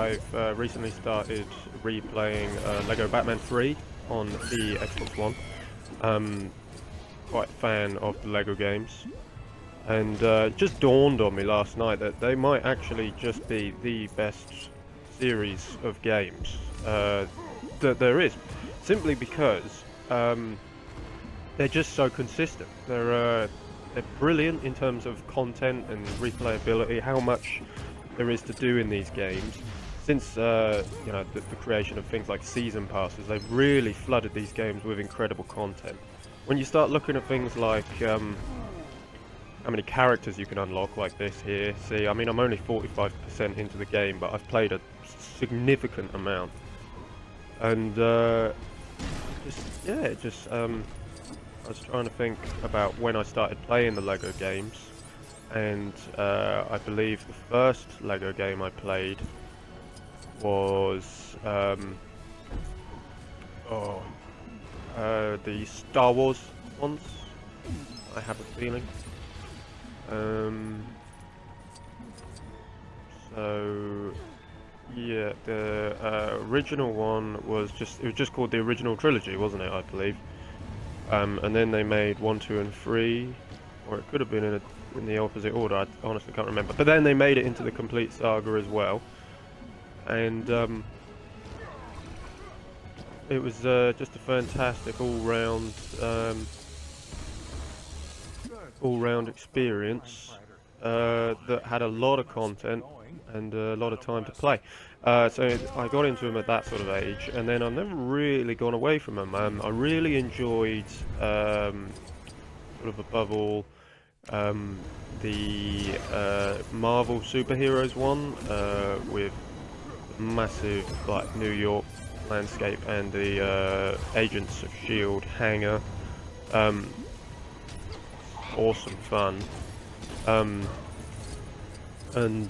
I've recently started replaying Lego Batman 3 on the Xbox One. Quite a fan of the Lego games. And it just dawned on me last night that they might actually just be the best series of games that there is. Simply because they're just so consistent. They're brilliant in terms of content and replayability, how much there is to do in these games. Since the creation of things like season passes, they've really flooded these games with incredible content. When you start looking at things like how many characters you can unlock like this here, see, I mean, I'm only 45% into the game, but I've played a significant amount. And I was trying to think about when I started playing the Lego games, and I believe the first Lego game I played was the Star Wars ones, I have a feeling. So yeah, the original one was just called the original trilogy, wasn't it, I believe? And then they made 1, 2, and 3, or it could have been in the opposite order, I honestly can't remember. But then they made it into the complete saga as well. And it was just a fantastic all-round experience that had a lot of content and a lot of time to play. So I got into them at that sort of age, and then I've never really gone away from them. I really enjoyed, sort of above all, the Marvel superheroes one with the massive like New York landscape and the Agents of S.H.I.E.L.D. hangar. Awesome fun. And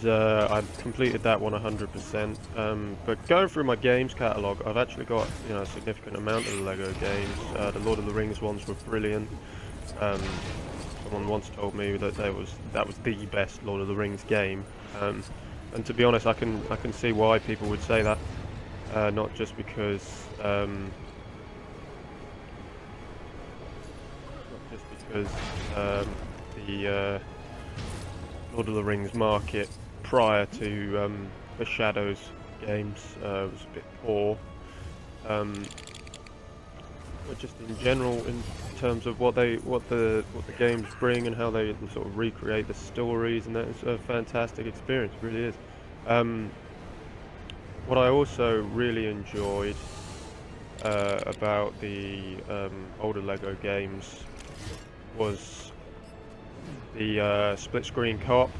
I completed that one 100%. But going through my games catalogue, I've actually got a significant amount of the Lego games. The Lord of the Rings ones were brilliant. Someone once told me that that was the best Lord of the Rings game. And to be honest, I can see why people would say that. Not just because the Lord of the Rings market prior to the Shadows games was a bit poor, but just in general, in terms of what the games bring and how they sort of recreate the stories, and that is a fantastic experience, it really is. What I also really enjoyed about the older Lego games was the split screen co-op.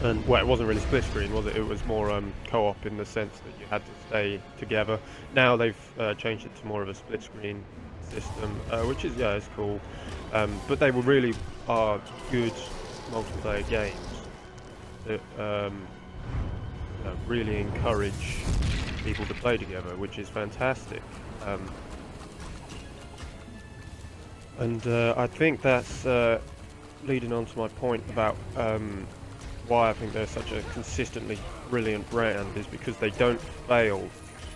And well, it wasn't really split screen, was it? It was more co-op in the sense that you had to stay together. Now they've changed it to more of a split screen system, which is it's cool. But they really are good multiplayer games that really encourage people to play together, which is fantastic. And I think that's leading on to my point about why I think they're such a consistently brilliant brand, is because they don't fail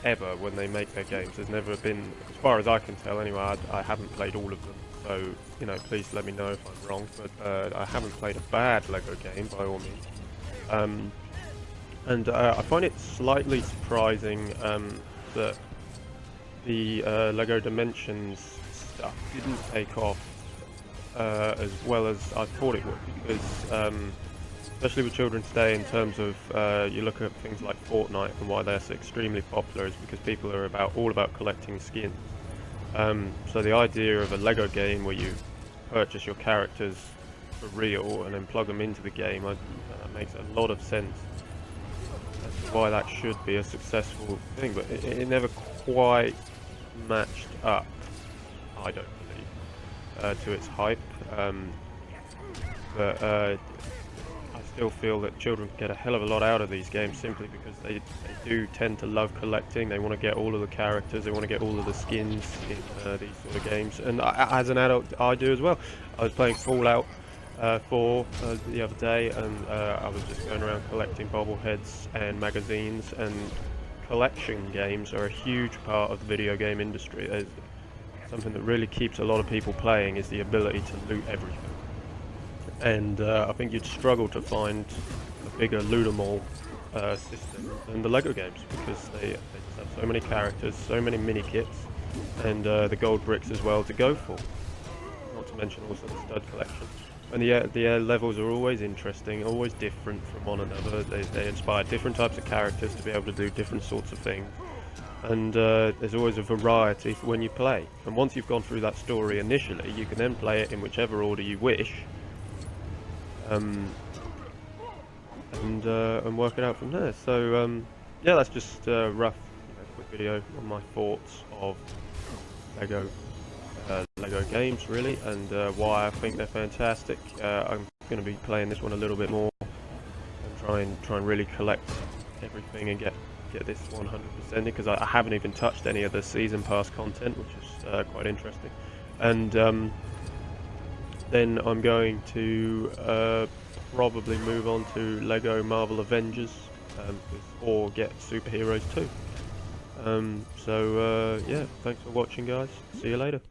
ever when they make their games. There's never been, as far as I can tell anyway, I haven't played all of them, so please let me know if I'm wrong, but I haven't played a bad Lego game by all means. And I find it slightly surprising that the Lego Dimensions stuff didn't take off as well as I thought it would, because especially with children today, in terms of you look at things like Fortnite and why they're so extremely popular, is because people are all about collecting skins. So the idea of a Lego game where you purchase your characters for real and then plug them into the game makes a lot of sense as to why that should be a successful thing, but it never quite matched up, I don't believe, to its hype. But I still feel that children get a hell of a lot out of these games simply because they do tend to love collecting. They want to get all of the characters, they want to get all of the skins in these sort of games, and as an adult I do as well. I was playing Fallout 4 the other day, and I was just going around collecting bobbleheads and magazines. And collection games are a huge part of the video game industry. There's something that really keeps a lot of people playing is the ability to loot everything. And I think you'd struggle to find a bigger loot 'em all system than the Lego games, because they just have so many characters, so many mini kits, and the gold bricks as well to go for. Not to mention also the stud collection. And the levels are always interesting, always different from one another. They inspire different types of characters to be able to do different sorts of things. And there's always a variety for when you play. And once you've gone through that story initially, you can then play it in whichever order you wish. And work it out from there. So yeah, that's just a rough, quick video on my thoughts of Lego games, really, and why I think they're fantastic. I'm going to be playing this one a little bit more and try and really collect everything and get this 100% because I haven't even touched any of the season pass content, which is quite interesting. And then I'm going to probably move on to Lego Marvel Avengers or get Superheroes 2. So yeah, thanks for watching, guys. See you later.